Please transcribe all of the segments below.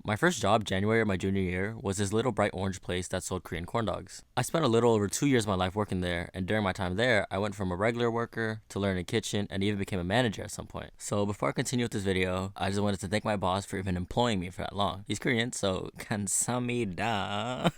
My first job, January of my junior year, was this little bright orange place that sold Korean corn dogs. I spent a little over 2 years of my life working there, and during my time there, I went from a regular worker to learning kitchen and even became a manager at some point. So before I continue with this video, I just wanted to thank my boss for even employing me for that long. He's Korean, so 감사합니다.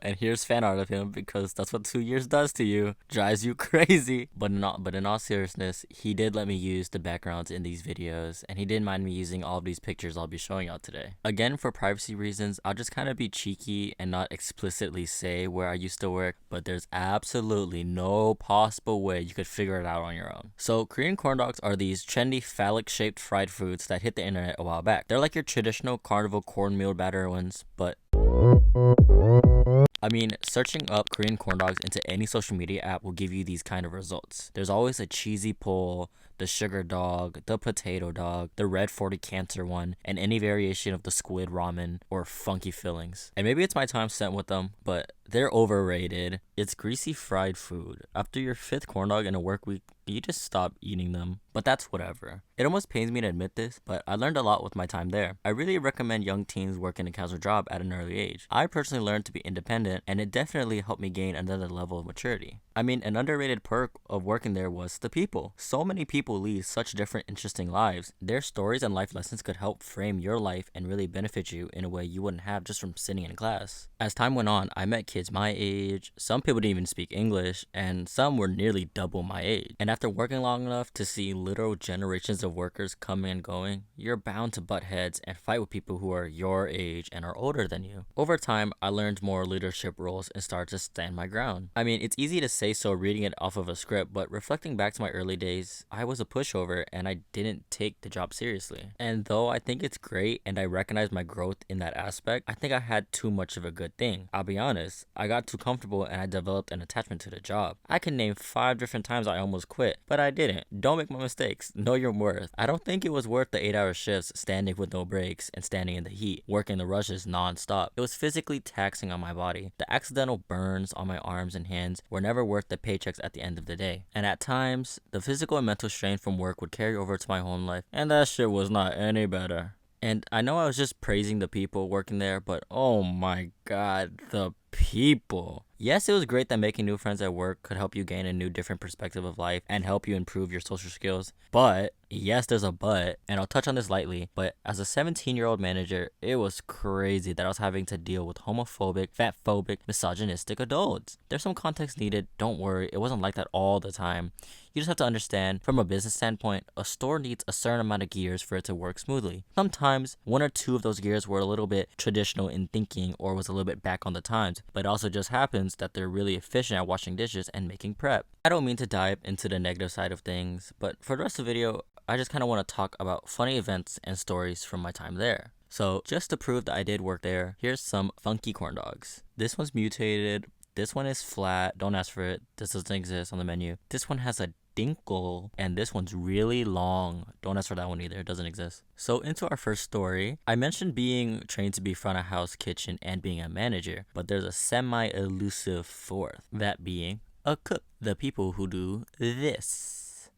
And here's fan art of him because that's what 2 years does to you. Drives you crazy. But in all seriousness, he did let me use the backgrounds in these videos, and he didn't mind me using all of these pictures I'll be showing y'all today. Again, for privacy reasons, I'll just kind of be cheeky and not explicitly say where I used to work, but there's absolutely no possible way you could figure it out on your own. So Korean corn dogs are these trendy phallic shaped fried foods that hit the internet a while back. They're like your traditional carnival cornmeal batter ones, but I mean, searching up Korean corn dogs into any social media app will give you these kind of results. There's always a cheesy pull, the sugar dog, the potato dog, the red 40 cancer one, and any variation of the squid ramen or funky fillings. And maybe it's my time spent with them, but they're overrated. It's greasy fried food. After your 5th corn dog in a work week, you just stop eating them. But that's whatever. It almost pains me to admit this, but I learned a lot with my time there. I really recommend young teens working a casual job at an early age. I personally learned to be independent, and it definitely helped me gain another level of maturity. I mean, an underrated perk of working there was the people. So many people lead such different, interesting lives. Their stories and life lessons could help frame your life and really benefit you in a way you wouldn't have just from sitting in class. As time went on, I met kids my age, some people didn't even speak English, and some were nearly double my age. And after working long enough to see literal generations of workers coming and going, you're bound to butt heads and fight with people who are your age and are older than you. Over time, I learned more leadership roles and started to stand my ground. I mean, it's easy to say so reading it off of a script, but reflecting back to my early days, I was a pushover and I didn't take the job seriously. And though I think it's great and I recognize my growth in that aspect, I think I had too much of a good thing. I'll be honest, I got too comfortable and I developed an attachment to the job. I can name 5 different times I almost quit, but I didn't. Don't make my mistakes. Know your worth. I don't think it was worth the 8-hour shifts standing with no breaks and standing in the heat, working the rushes non-stop. It was physically taxing on my body. The accidental burns on my arms and hands were never worth the paychecks at the end of the day. And at times, the physical and mental strain from work would carry over to my home life, and that shit was not any better. And I know I was just praising the people working there, but oh my god, the people. Yes, it was great that making new friends at work could help you gain a new different perspective of life and help you improve your social skills. But, yes, there's a but, and I'll touch on this lightly, but as a 17-year-old manager, it was crazy that I was having to deal with homophobic, fatphobic, misogynistic adults. There's some context needed, don't worry, it wasn't like that all the time. You just have to understand, from a business standpoint, a store needs a certain amount of gears for it to work smoothly. Sometimes, 1 or 2 of those gears were a little bit traditional in thinking or was a little bit back on the times, but it also just happens that they're really efficient at washing dishes and making prep. I don't mean to dive into the negative side of things, but for the rest of the video, I just kind of want to talk about funny events and stories from my time there. So just to prove that I did work there, here's some funky corn dogs. This one's mutated, this one is flat, don't ask for it, this doesn't exist on the menu. This one has a dinkle, and this one's really long. Don't ask for that one either, it doesn't exist. So into our first story, I mentioned being trained to be front of house, kitchen, and being a manager, but there's a semi-elusive fourth, that being a cook. The people who do this.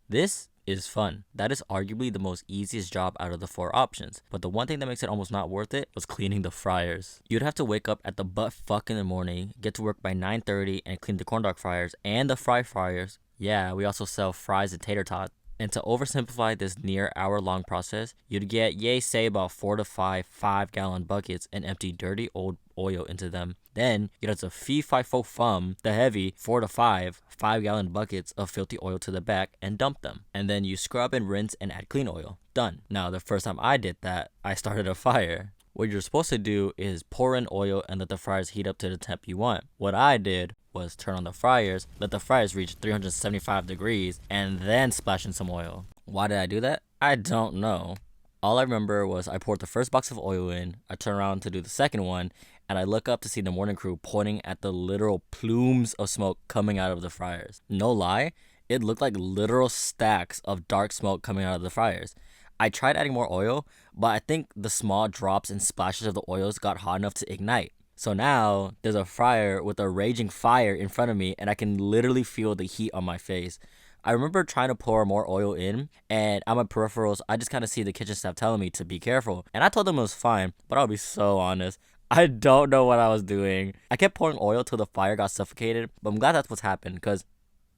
This is fun. That is arguably the most easiest job out of the 4 options, but the one thing that makes it almost not worth it was cleaning the fryers. You'd have to wake up at the butt fuck in the morning, get to work by 9:30 and clean the corn dog fryers and the fryers. Yeah, we also sell fries and tater tots. And to oversimplify this near hour-long process, you'd get, say about 4 to 5 5-gallon buckets and empty dirty old oil into them. Then you'd have to fee-fi-fo-fum the heavy 4 to 5 5-gallon buckets of filthy oil to the back and dump them. And then you scrub and rinse and add clean oil. Done. Now, the first time I did that, I started a fire. What you're supposed to do is pour in oil and let the fryers heat up to the temp you want. What I did was turn on the fryers, let the fryers reach 375 degrees, and then splash in some oil. Why did I do that? I don't know. All I remember was I poured the first box of oil in, I turned around to do the second one, and I look up to see the morning crew pointing at the literal plumes of smoke coming out of the fryers. No lie, it looked like literal stacks of dark smoke coming out of the fryers. I tried adding more oil, but I think the small drops and splashes of the oils got hot enough to ignite. So now there's a fryer with a raging fire in front of me, and I can literally feel the heat on my face. I remember trying to pour more oil in, and on my peripherals, I just kind of see the kitchen staff telling me to be careful. And I told them it was fine, but I'll be so honest. I don't know what I was doing. I kept pouring oil till the fire got suffocated, but I'm glad that's what's happened because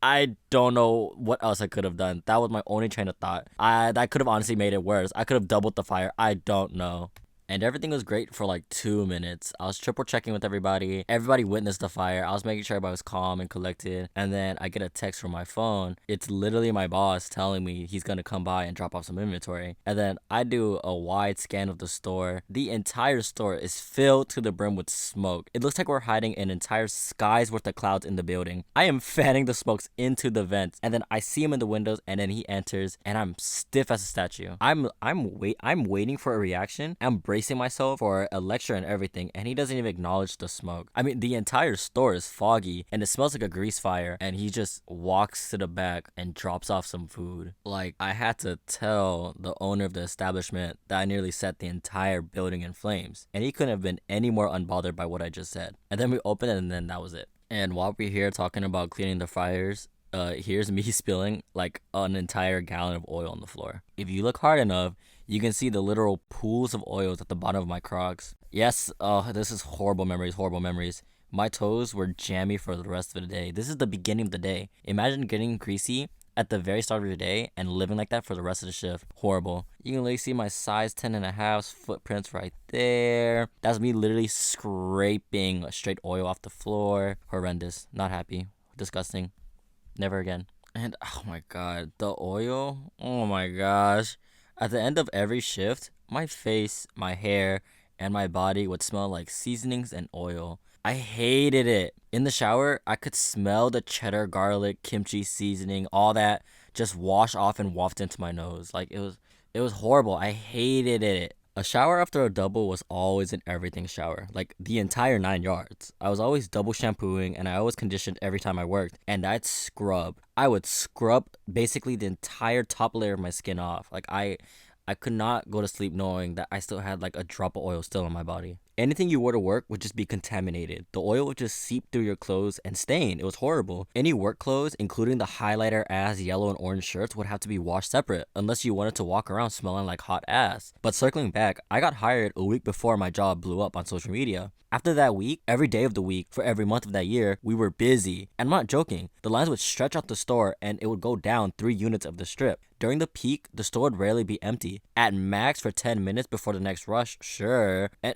I don't know what else I could have done. That was my only train of thought. That could have honestly made it worse. I could have doubled the fire. I don't know. And everything was great for like 2 minutes. I was triple checking with everybody. Everybody witnessed the fire. I was making sure everybody was calm and collected. And then I get a text from my phone. It's literally my boss telling me he's gonna come by and drop off some inventory. And then I do a wide scan of the store. The entire store is filled to the brim with smoke. It looks like we're hiding an entire sky's worth of clouds in the building. I am fanning the smokes into the vents. And then I see him in the windows, and then he enters, and I'm stiff as a statue. I'm waiting for a reaction. I'm bracing myself for a lecture and everything, and he doesn't even acknowledge the smoke. I mean, the entire store is foggy and it smells like a grease fire, and he just walks to the back and drops off some food. Like, I had to tell the owner of the establishment that I nearly set the entire building in flames, and he couldn't have been any more unbothered by what I just said. And then we opened it, and then that was it. And while we're here talking about cleaning the fires, here's me spilling like an entire gallon of oil on the floor. If you look hard enough, you can see the literal pools of oils at the bottom of my Crocs. Yes, this is horrible memories, horrible memories. My toes were jammy for the rest of the day. This is the beginning of the day. Imagine getting greasy at the very start of your day and living like that for the rest of the shift. Horrible. You can literally see my size 10 and a half footprints right there. That's me literally scraping straight oil off the floor. Horrendous. Not happy. Disgusting. Never again. And oh my god, the oil. Oh my gosh. At the end of every shift, my face, my hair, and my body would smell like seasonings and oil. I hated it. In the shower, I could smell the cheddar, garlic, kimchi seasoning, all that just wash off and waft into my nose. Like it was horrible. I hated it. A shower after a double was always an everything shower, like the entire 9 yards. I was always double shampooing, and I always conditioned every time I worked, and I'd scrub. I would scrub basically the entire top layer of my skin off. Like I could not go to sleep knowing that I still had like a drop of oil still on my body. Anything you wore to work would just be contaminated. The oil would just seep through your clothes and stain. It was horrible. Any work clothes, including the highlighter ass yellow and orange shirts, would have to be washed separate unless you wanted to walk around smelling like hot ass. But circling back, I got hired a week before my job blew up on social media. After that week, every day of the week, for every month of that year, we were busy. And I'm not joking. The lines would stretch out the store and it would go down 3 units of the strip. During the peak, the store would rarely be empty. At max for 10 minutes before the next rush, sure. And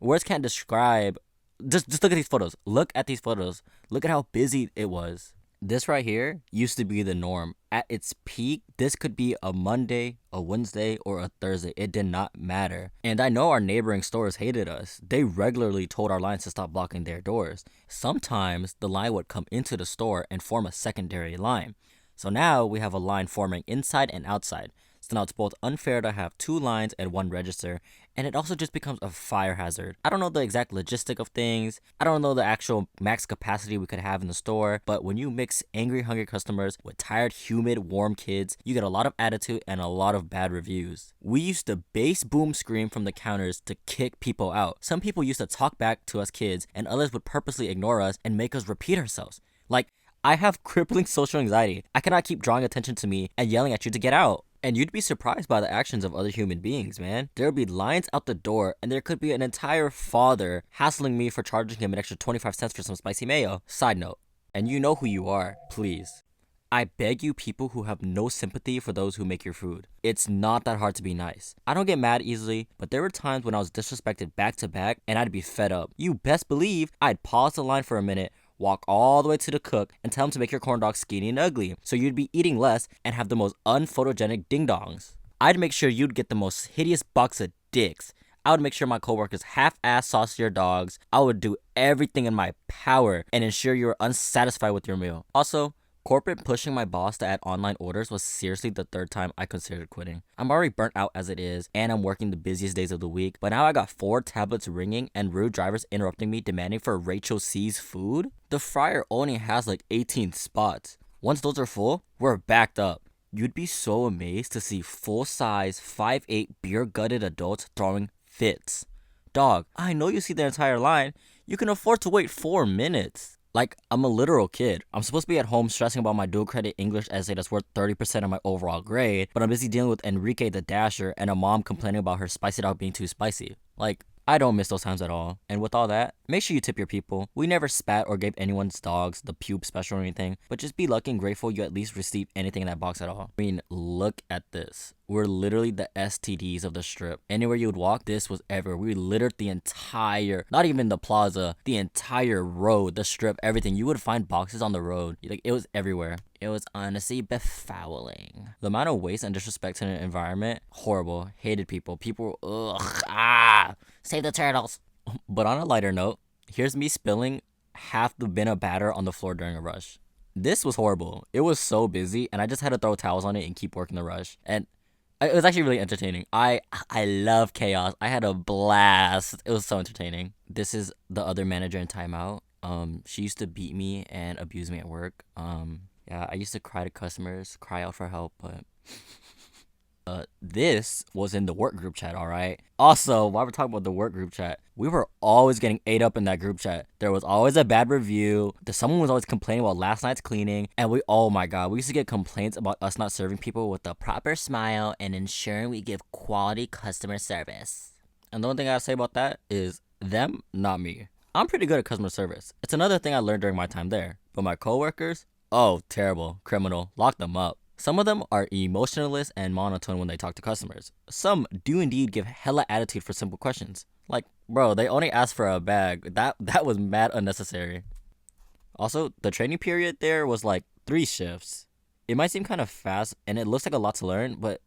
words can't describe. Just look at these photos. Look at these photos. Look at how busy it was. This right here used to be the norm. At its peak, this could be a Monday, a Wednesday, or a Thursday. It did not matter. And I know our neighboring stores hated us. They regularly told our lines to stop blocking their doors. Sometimes the line would come into the store and form a secondary line. So now we have a line forming inside and outside. So now it's both unfair to have 2 lines and 1 register, and it also just becomes a fire hazard. I don't know the exact logistic of things. I don't know the actual max capacity we could have in the store, but when you mix angry, hungry customers with tired, humid, warm kids, you get a lot of attitude and a lot of bad reviews. We used to bass boom scream from the counters to kick people out. Some people used to talk back to us kids, and others would purposely ignore us and make us repeat ourselves. Like, I have crippling social anxiety. I cannot keep drawing attention to me and yelling at you to get out. And you'd be surprised by the actions of other human beings, man. There would be lines out the door, and there could be an entire father hassling me for charging him an extra 25 cents for some spicy mayo. Side note, and you know who you are, please. I beg you, people who have no sympathy for those who make your food. It's not that hard to be nice. I don't get mad easily, but there were times when I was disrespected back to back, and I'd be fed up. You best believe I'd pause the line for a minute, walk all the way to the cook, and tell him to make your corn dogs skinny and ugly, so you'd be eating less and have the most unphotogenic ding-dongs. I'd make sure you'd get the most hideous box of dicks. I would make sure my coworkers half-ass sauce your dogs. I would do everything in my power and ensure you were unsatisfied with your meal. Also, corporate pushing my boss to add online orders was seriously the 3rd time I considered quitting. I'm already burnt out as it is, and I'm working the busiest days of the week, but now I got 4 tablets ringing and rude drivers interrupting me demanding for Rachel C's food? The fryer only has like 18 spots. Once those are full, we're backed up. You'd be so amazed to see full-size 5'8" beer-gutted adults throwing fits. Dog, I know you see the entire line. You can afford to wait 4 minutes. Like, I'm a literal kid. I'm supposed to be at home stressing about my dual credit English essay that's worth 30% of my overall grade, but I'm busy dealing with Enrique the Dasher and a mom complaining about her spicy dog being too spicy. Like, I don't miss those times at all. And with all that, make sure you tip your people. We never spat or gave anyone's dogs the pube special or anything, but just be lucky and grateful you at least received anything in that box at all. I mean, look at this. We're literally the STDs of the strip. Anywhere you would walk, this was everywhere. We littered the entire, not even the plaza, the entire road, the strip, everything. You would find boxes on the road. Like, it was everywhere. It was honestly befouling. The amount of waste and disrespect in an environment, horrible. Hated people. People, save the turtles. But on a lighter note, here's me spilling half the bin of batter on the floor during a rush. This was horrible. It was so busy, and I just had to throw towels on it and keep working the rush. And it was actually really entertaining. I love chaos. I had a blast. It was so entertaining. This is the other manager in timeout. She used to beat me and abuse me at work. Yeah, I used to cry to customers, cry out for help, but this was in the work group chat, all right? Also, while we're talking about the work group chat, we were always getting ate up in that group chat. There was always a bad review. Someone was always complaining about last night's cleaning. And oh my God, we used to get complaints about us not serving people with a proper smile and ensuring we give quality customer service. And the only thing I gotta say about that is them, not me. I'm pretty good at customer service. It's another thing I learned during my time there. But my coworkers, oh, terrible, criminal, lock them up. Some of them are emotionless and monotone when they talk to customers. Some do indeed give hella attitude for simple questions. Like, bro, they only asked for a bag. That was mad unnecessary. Also, the training period there was like 3 shifts. It might seem kind of fast and it looks like a lot to learn, but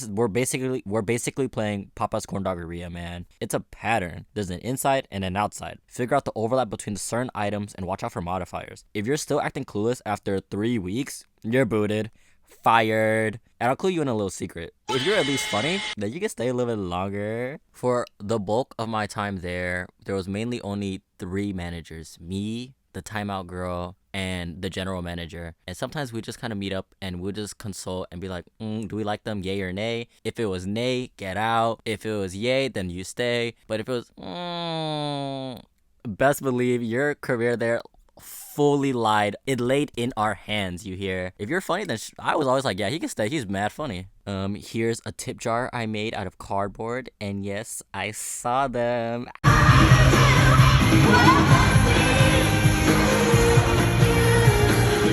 we're basically playing Papa's Corndoggeria, man. It's a pattern. There's an inside and an outside. Figure out the overlap between the certain items and watch out for modifiers. If you're still acting clueless after 3 weeks, you're booted. Fired. And I'll clue you in a little secret. If you're at least funny, then you can stay a little bit longer. For the bulk of my time there was mainly only 3 managers. Me, the timeout girl, and the general manager. And sometimes we just kind of meet up and we'll just consult and be like, do we like them, yay or nay? If it was nay, get out. If it was yay, then you stay. But if it was best believe your career there fully lied. It laid in our hands, you hear? If you're funny, then I was always like, yeah, he can stay. He's mad funny. Here's a tip jar I made out of cardboard. And yes, I saw them.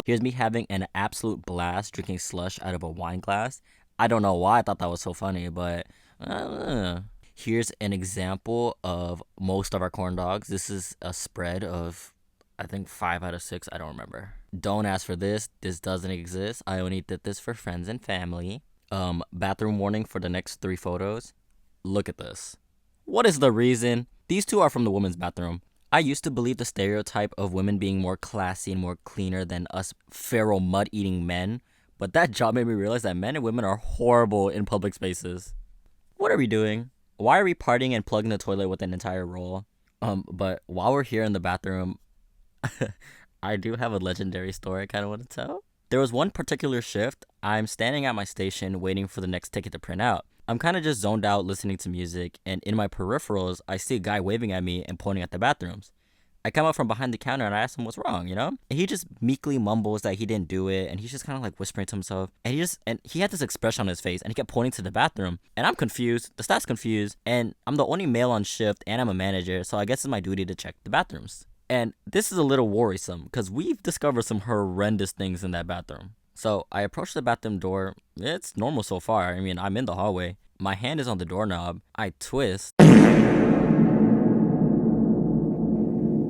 Here's me having an absolute blast drinking slush out of a wine glass. I don't know why I thought that was so funny, but here's an example of most of our corn dogs. This is a spread of, I think, 5 out of 6. I don't remember. Don't ask for this. This doesn't exist. I only did this for friends and family. Bathroom warning for the next 3 photos. Look at this. What is the reason? These 2 are from the women's bathroom. I used to believe the stereotype of women being more classy and more cleaner than us feral mud-eating men, but that job made me realize that men and women are horrible in public spaces. What are we doing? Why are we partying and plugging the toilet with an entire roll? But while we're here in the bathroom, I do have a legendary story I kind of want to tell. There was one particular shift. I'm standing at my station waiting for the next ticket to print out. I'm kind of just zoned out listening to music, and in my peripherals, I see a guy waving at me and pointing at the bathrooms. I come up from behind the counter and I ask him what's wrong, you know? And he just meekly mumbles that he didn't do it, and he's just kind of like whispering to himself. And he had this expression on his face, and he kept pointing to the bathroom. And I'm confused, the staff's confused, and I'm the only male on shift, and I'm a manager, so I guess it's my duty to check the bathrooms. And this is a little worrisome, because we've discovered some horrendous things in that bathroom. So I approach the bathroom door. It's normal so far. I mean, I'm in the hallway. My hand is on the doorknob. I twist.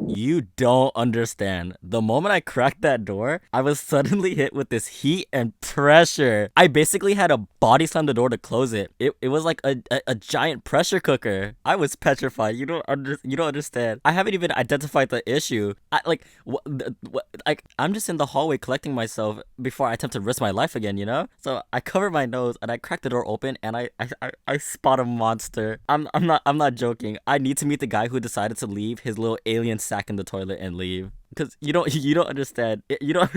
You don't understand. The moment I cracked that door, I was suddenly hit with this heat and pressure. I basically had to body slam the door to close it. It was like a giant pressure cooker. I was petrified. You don't understand. I haven't even identified the issue. I'm just in the hallway collecting myself before I attempt to risk my life again, you know? So I cover my nose and I crack the door open and I spot a monster. I'm not joking. I need to meet the guy who decided to leave his little alien sack in the toilet and leave. Because you don't understand. You don't.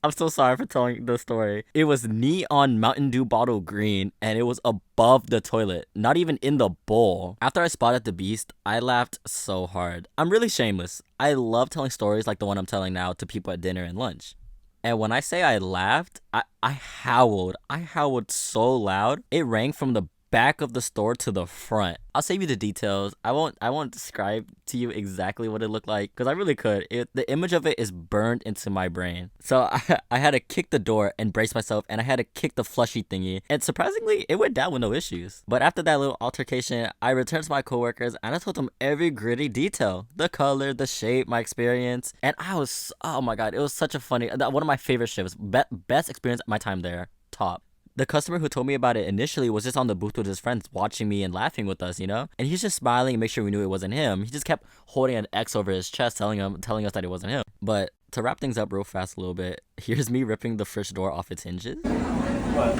I'm so sorry for telling the story. It was neon Mountain Dew bottle green, and it was above the toilet, not even in the bowl. After I spotted the beast, I laughed so hard. I'm really shameless. I love telling stories like the one I'm telling now to people at dinner and lunch. And when I say I laughed, I howled. I howled so loud. It rang from the back of the store to the front. I'll save you the details. I won't describe to you exactly what it looked like because I really could. The image of it is burned into my brain. So I had to kick the door and brace myself, and I had to kick the flushy thingy. And surprisingly, it went down with no issues. But after that little altercation, I returned to my coworkers and I told them every gritty detail. The color, the shape, my experience. And oh my god, it was such a funny, one of my favorite shifts. Best experience at my time there. Top. The customer who told me about it initially was just on the booth with his friends watching me and laughing with us, you know? And he's just smiling and make sure we knew it wasn't him. He just kept holding an X over his chest telling us that it wasn't him. But to wrap things up real fast a little bit, here's me ripping the fridge door off its hinges. What?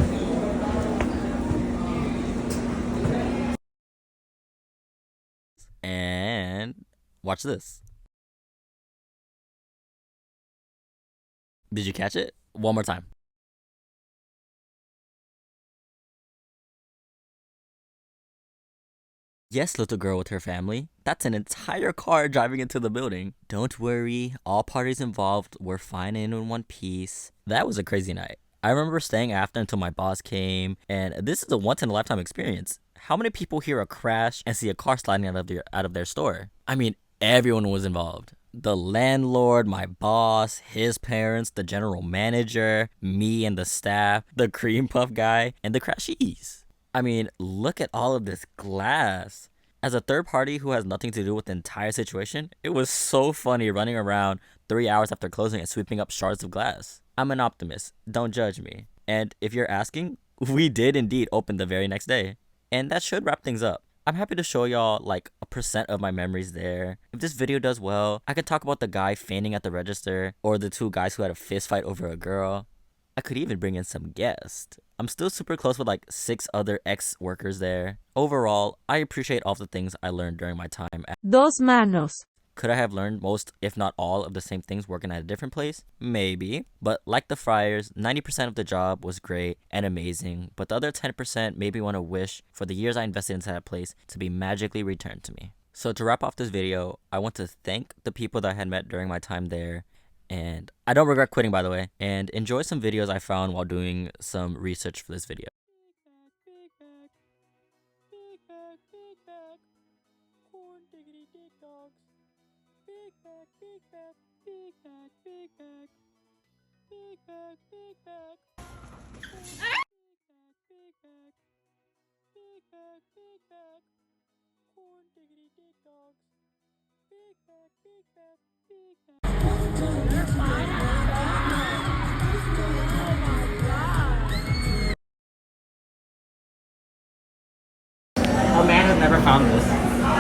And watch this. Did you catch it? One more time. Yes, little girl with her family. That's an entire car driving into the building. Don't worry, all parties involved were fine and in one piece. That was a crazy night. I remember staying after until my boss came, and this is a once in a lifetime experience. How many people hear a crash and see a car sliding out of their store? I mean, everyone was involved. The landlord, my boss, his parents, the general manager, me and the staff, the cream puff guy, and the crashies. I mean, look at all of this glass. As a third party who has nothing to do with the entire situation, it was so funny running around 3 hours after closing and sweeping up shards of glass. I'm an optimist. Don't judge me. And if you're asking, we did indeed open the very next day. And that should wrap things up. I'm happy to show y'all like a percent of my memories there. If this video does well, I could talk about the guy fainting at the register or the two guys who had a fist fight over a girl. I could even bring in some guests. I'm still super close with like 6 other ex-workers there. Overall, I appreciate all the things I learned during my time at Dos manos. Could I have learned most, if not all, of the same things working at a different place? Maybe. But like the Friars, 90% of the job was great and amazing, but the other 10% made me want to wish for the years I invested into that place to be magically returned to me. So to wrap off this video, I want to thank the people that I had met during my time there. And I don't regret quitting, by the way. And enjoy some videos I found while doing some research for this video. Big back, corn diggity dig dogs. Big back, big back, big back, big back, big back, big back. Big back, big back, big back, big back, corn diggity dig dogs. Big back, big back, big back. A man has never found this.